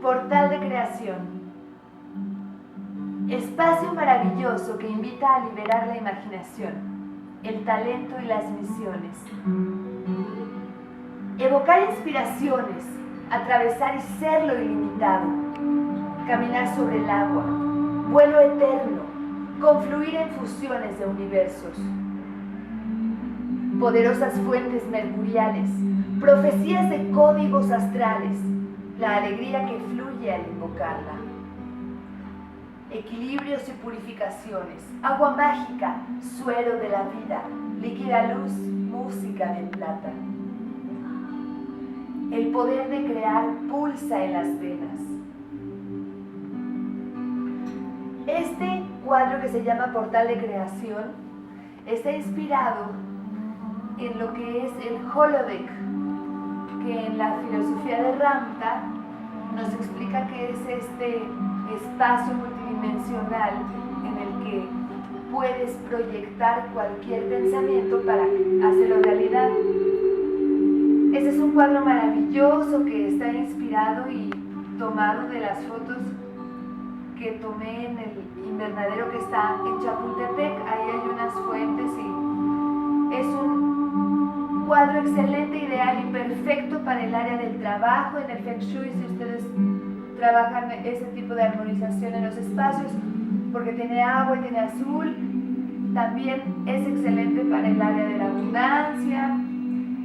Portal de creación. Espacio maravilloso que invita a liberar la imaginación, el talento y las misiones. Evocar inspiraciones, atravesar y ser lo ilimitado. Caminar sobre el agua, vuelo eterno, confluir en fusiones de universos. Poderosas fuentes mercuriales, profecías de códigos astrales, la alegría que fluye al invocarla. Equilibrios y purificaciones, agua mágica, suero de la vida, líquida luz, música de plata. El poder de crear pulsa en las venas. Este cuadro, que se llama Portal de creación, está inspirado en lo que es el holodeck, que en la filosofía de Ramtha nos explica que es este espacio multidimensional en el que puedes proyectar cualquier pensamiento para hacerlo realidad. Este es un cuadro maravilloso que está inspirado y tomado de las fotos que tomé en el invernadero que está en Chapultepec. Ahí hay unas fuentes y es un cuadro excelente, ideal y perfecto para el área del trabajo, en el Feng Shui, si ustedes trabajan ese tipo de armonización en los espacios, porque tiene agua y tiene azul. También es excelente para el área de la abundancia.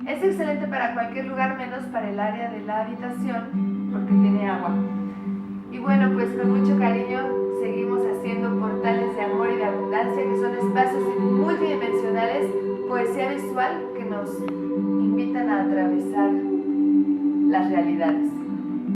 Es excelente para cualquier lugar menos para el área de la habitación, porque tiene agua. Y bueno, pues con mucho cariño seguimos haciendo portales de amor y de abundancia, que son espacios multidimensionales, poesía visual, que nos invitan a atravesar las realidades.